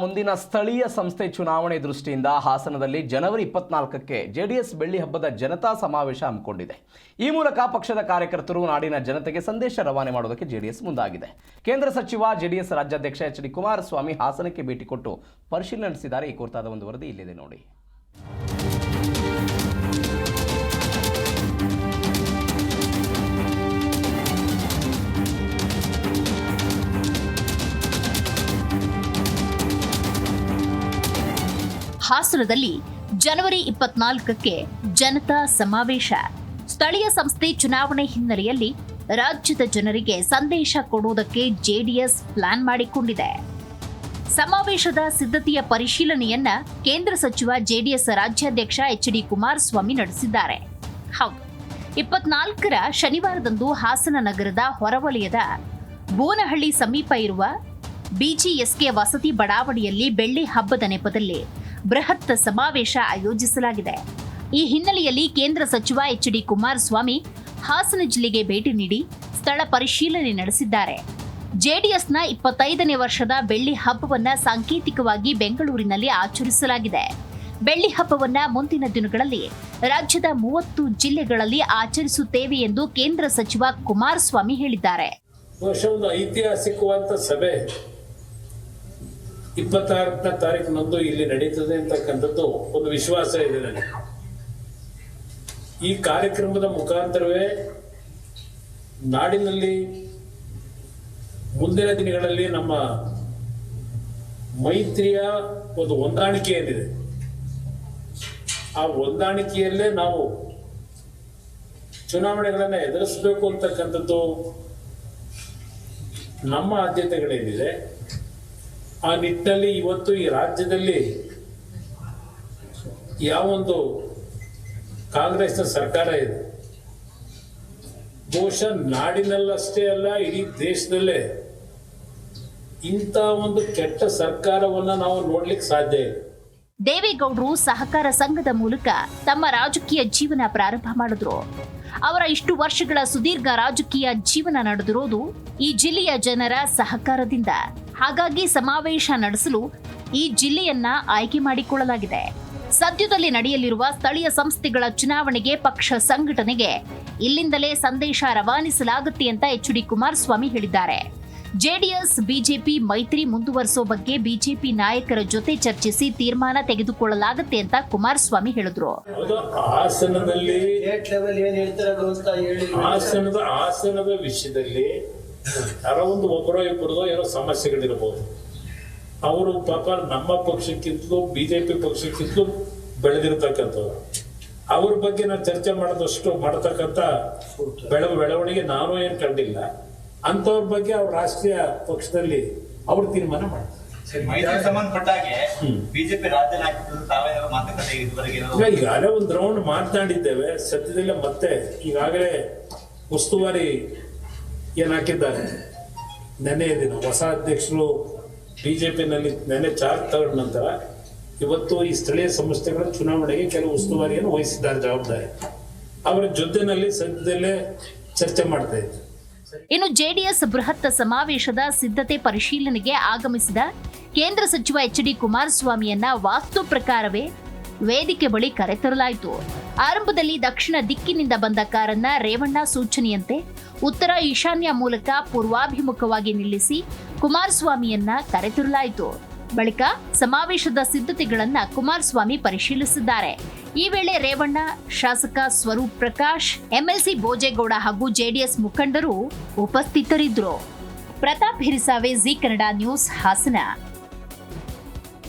ಮುಂದಿನ ಸ್ಥಳೀಯ ಸಂಸ್ಥೆ ಚುನಾವಣೆ ದೃಷ್ಟಿಯಿಂದ ಹಾಸನದಲ್ಲಿ ಜನವರಿ 24ಕ್ಕೆ ಜೆಡಿಎಸ್ ಬೆಳ್ಳಿ ಹಬ್ಬದ ಜನತಾ ಸಮಾವೇಶ ಹಮ್ಮಿಕೊಂಡಿದೆ. ಈ ಮೂಲಕ ಪಕ್ಷದ ಕಾರ್ಯಕರ್ತರು ನಾಡಿನ ಜನತೆಗೆ ಸಂದೇಶ ರವಾನೆ ಮಾಡೋದಕ್ಕೆ ಜೆಡಿಎಸ್ ಮುಂದಾಗಿದೆ. ಕೇಂದ್ರ ಸಚಿವ ಜೆಡಿಎಸ್ ರಾಜ್ಯಾಧ್ಯಕ್ಷ ಎಚ್.ಡಿ. ಕುಮಾರಸ್ವಾಮಿ ಹಾಸನಕ್ಕೆ ಭೇಟಿ ಕೊಟ್ಟು ಪರಿಶೀಲನೆ ನಡೆಸಿದ್ದಾರೆ. ಈ ಕುರಿತಾದ ಒಂದು ವರದಿ ಇಲ್ಲಿದೆ ನೋಡಿ. ಹಾಸನದಲ್ಲಿ ಜನವರಿ 24ಕ್ಕೆ ಜನತಾ ಸಮಾವೇಶ. ಸ್ಥಳೀಯ ಸಂಸ್ಥೆ ಚುನಾವಣೆ ಹಿನ್ನೆಲೆಯಲ್ಲಿ ರಾಜ್ಯದ ಜನರಿಗೆ ಸಂದೇಶ ಕೊಡುವುದಕ್ಕೆ ಜೆಡಿಎಸ್ ಪ್ಲಾನ್ ಮಾಡಿಕೊಂಡಿದೆ. ಸಮಾವೇಶದ ಸಿದ್ಧತೆಯ ಪರಿಶೀಲನೆಯನ್ನ ಕೇಂದ್ರ ಸಚಿವ ಜೆಡಿಎಸ್ ರಾಜ್ಯಾಧ್ಯಕ್ಷ ಎಚ್.ಡಿ. ಕುಮಾರಸ್ವಾಮಿ ನಡೆಸಿದ್ದಾರೆ. ಹೌದು, 24ರ ಶನಿವಾರದಂದು ಹಾಸನ ನಗರದ ಹೊರವಲಯದ ಬೋನಹಳ್ಳಿ ಸಮೀಪ ಇರುವ ಬಿಜಿಎಸ್ಕೆ ವಸತಿ ಬಡಾವಣೆಯಲ್ಲಿ ಬೆಳ್ಳಿ ಹಬ್ಬದ ನೆಪದಲ್ಲಿ ಬೃಹತ್ ಸಮಾವೇಶ ಆಯೋಜಿಸಲಾಗಿದೆ. ಈ ಹಿನ್ನೆಲೆಯಲ್ಲಿ ಕೇಂದ್ರ ಸಚಿವ ಎಚ್.ಡಿ. ಕುಮಾರಸ್ವಾಮಿ ಹಾಸನ ಜಿಲ್ಲೆಗೆ ಭೇಟಿ ನೀಡಿ ಸ್ಥಳ ಪರಿಶೀಲನೆ ನಡೆಸಿದ್ದಾರೆ. ಜೆಡಿಎಸ್ನ 25ನೇ ವರ್ಷದ ಬೆಳ್ಳಿ ಹಬ್ಬವನ್ನ ಸಾಂಕೇತಿಕವಾಗಿ ಬೆಂಗಳೂರಿನಲ್ಲಿ ಆಚರಿಸಲಾಗಿದೆ. ಬೆಳ್ಳಿ ಹಬ್ಬವನ್ನ ಮುಂದಿನ ದಿನಗಳಲ್ಲಿ ರಾಜ್ಯದ 30 ಜಿಲ್ಲೆಗಳಲ್ಲಿ ಆಚರಿಸುತ್ತೇವೆ ಎಂದು ಕೇಂದ್ರ ಸಚಿವ ಕುಮಾರಸ್ವಾಮಿ ಹೇಳಿದ್ದಾರೆ. ಐತಿಹಾಸಿಕವಾದ ಸಭೆ 26ನೇ ತಾರೀಕಿನಂದು ಇಲ್ಲಿ ನಡೀತದೆ ಅಂತಕ್ಕಂಥದ್ದು ಒಂದು ವಿಶ್ವಾಸ ಇದೆ ನನಗೆ. ಈ ಕಾರ್ಯಕ್ರಮದ ಮುಖಾಂತರವೇ ನಾಡಿನಲ್ಲಿ ಮುಂದಿನ ದಿನಗಳಲ್ಲಿ ನಮ್ಮ ಮೈತ್ರಿಯ ಒಂದು ಹೊಂದಾಣಿಕೆ ಏನಿದೆ, ಆ ಹೊಂದಾಣಿಕೆಯಲ್ಲೇ ನಾವು ಚುನಾವಣೆಗಳನ್ನು ಎದುರಿಸಬೇಕು ಅಂತಕ್ಕಂಥದ್ದು ನಮ್ಮ ಆದ್ಯತೆಗಳೇನಿದೆ. ಆ ನಿಟ್ಟಿನಲ್ಲಿ ಇವತ್ತು ಈ ರಾಜ್ಯದಲ್ಲಿ ಯಾವೊಂದು ಕಾಂಗ್ರೆಸ್ನ ಸರ್ಕಾರ ಇದೆ, ಬಹುಶಃ ನಾಡಿನಲ್ಲಷ್ಟೇ ಅಲ್ಲ ಇಡೀ ದೇಶದಲ್ಲೇ ಇಂಥ ಒಂದು ಕೆಟ್ಟ ಸರ್ಕಾರವನ್ನ ನಾವು ನೋಡ್ಲಿಕ್ಕೆ ಸಾಧ್ಯ ಇಲ್ಲ. ದೇವೇಗೌಡರು ಸಹಕಾರ ಸಂಘದ ಮೂಲಕ ತಮ್ಮ ರಾಜಕೀಯ ಜೀವನ ಪ್ರಾರಂಭ ಮಾಡಿದ್ರು. ಅವರ ಇಷ್ಟು ವರ್ಷಗಳ ಸುದೀರ್ಘ ರಾಜಕೀಯ ಜೀವನ ನಡೆದಿರೋದು ಈ ಜಿಲ್ಲೆಯ ಜನರ ಸಹಕಾರದಿಂದ. ಹಾಗಾಗಿ ಸಮಾವೇಶ ನಡೆಸಲು ಈ ಜಿಲ್ಲೆಯನ್ನ ಆಯ್ಕೆ ಮಾಡಿಕೊಳ್ಳಲಾಗಿದೆ. ಸದ್ಯದಲ್ಲಿ ನಡೆಯಲಿರುವ ಸ್ಥಳೀಯ ಸಂಸ್ಥೆಗಳ ಚುನಾವಣೆಗೆ ಪಕ್ಷ ಸಂಘಟನೆಗೆ ಇಲ್ಲಿಂದಲೇ ಸಂದೇಶ ರವಾನಿಸಲಾಗುತ್ತೆ ಅಂತ ಎಚ್.ಡಿ. ಕುಮಾರಸ್ವಾಮಿ ಹೇಳಿದ್ದಾರೆ. ಜೆಡಿಎಸ್ ಬಿಜೆಪಿ ಮೈತ್ರಿ ಮುಂದುವರಿಸೋ ಬಗ್ಗೆ ಬಿಜೆಪಿ ನಾಯಕರ ಜೊತೆ ಚರ್ಚಿಸಿ ತೀರ್ಮಾನ ತೆಗೆದುಕೊಳ್ಳಲಾಗುತ್ತೆ ಅಂತ ಕುಮಾರಸ್ವಾಮಿ ಹೇಳಿದ್ರು. ಹಾಸನದ ವಿಷಯದಲ್ಲಿ ಯಾರೋ ಒಂದು ಒಬ್ಬರೋ ಇಬ್ಬರದೋ ಏನೋ ಸಮಸ್ಯೆಗಳಿರಬಹುದು. ಅವರು ಪಾಪ ನಮ್ಮ ಪಕ್ಷಕ್ಕಿಂತಲೂ ಬಿಜೆಪಿ ಪಕ್ಷಕ್ಕಿಂತಲೂ ಬೆಳೆದಿರ್ತಕ್ಕಂಥವ್ರು. ಅವ್ರ ಬಗ್ಗೆ ನಾವು ಚರ್ಚೆ ಮಾಡೋದಷ್ಟು ಮಾಡತಕ್ಕಂಥ ಬೆಳವಣಿಗೆ ನಾನು ಏನು ಕಂಡಿಲ್ಲ. ಅಂತವ್ರ ಬಗ್ಗೆ ಅವ್ರ ರಾಷ್ಟ್ರೀಯ ಪಕ್ಷದಲ್ಲಿ ಅವ್ರು ತೀರ್ಮಾನ ಮಾಡ್ತಾರೆ. ಸಂಬಂಧಪಟ್ಟಾಗೆ ಬಿಜೆಪಿ ರಾಜ್ಯ ನಾಯಕರು ತಾವೇನಾದ್ರು ಮಾತುಕತೆ ಈಗಾಗಲೇ ಒಂದು ರೌಂಡ್ ಮಾತನಾಡಿದ್ದೇವೆ. ಸದ್ಯದಲ್ಲೇ ಮತ್ತೆ ಈಗಾಗಲೇ ಉಸ್ತುವಾರಿ ಏನ್ ಹಾಕಿದ್ದಾರೆ. ನೆನ್ನೆ ದಿನ ಹೊಸ ಅಧ್ಯಕ್ಷರು ಬಿಜೆಪಿನಲ್ಲಿ ನೆನ್ನೆ ಚಾರ್ಜ್ ತಗೊಂಡ ನಂತರ ಇವತ್ತು ಈ ಸ್ಥಳೀಯ ಸಂಸ್ಥೆಗಳ ಚುನಾವಣೆಗೆ ಕೆಲವು ಉಸ್ತುವಾರಿಯನ್ನು ವಹಿಸಿದ್ದಾರೆ ಜವಾಬ್ದಾರಿ. ಅವರ ಜೊತೆನಲ್ಲಿ ಸದ್ಯದಲ್ಲೇ ಚರ್ಚೆ ಮಾಡ್ತಾ ಇದ್ದಾರೆ. ಇನ್ನು ಜೆಡಿಎಸ್ ಬೃಹತ್ ಸಮಾವೇಶದ ಸಿದ್ಧತೆ ಪರಿಶೀಲನೆಗೆ ಆಗಮಿಸಿದ ಕೇಂದ್ರ ಸಚಿವ ಎಚ್.ಡಿ. ಕುಮಾರಸ್ವಾಮಿಯನ್ನ ವಾಸ್ತು ಪ್ರಕಾರವೇ ವೇದಿಕೆ ಬಳಿ ಕರೆತರಲಾಯಿತು. ಆರಂಭದಲ್ಲಿ ದಕ್ಷಿಣ ದಿಕ್ಕಿನಿಂದ ಬಂದ ಕಾರನ್ನ ರೇವಣ್ಣ ಸೂಚನೆಯಂತೆ ಉತ್ತರ ಈಶಾನ್ಯ ಮೂಲಕ ಪೂರ್ವಾಭಿಮುಖವಾಗಿ ನಿಲ್ಲಿಸಿ ಕುಮಾರಸ್ವಾಮಿಯನ್ನ ಕರೆತರಲಾಯಿತು. ಬಳಿಕ ಸಮಾವೇಶದ ಸಿದ್ಧತೆಗಳನ್ನ ಕುಮಾರಸ್ವಾಮಿ ಪರಿಶೀಲಿಸಿದ್ದಾರೆ. ಈ ವೇಳೆ ರೇವಣ್ಣ, ಶಾಸಕ ಸ್ವರೂಪ್ ಪ್ರಕಾಶ್, ಎಂಎಲ್ಸಿ ಭೋಜೇಗೌಡ ಹಾಗೂ ಜೆಡಿಎಸ್ ಮುಖಂಡರು ಉಪಸ್ಥಿತರಿದ್ದರು. Pratap Hirisave, Zee Kannada news, Hassan.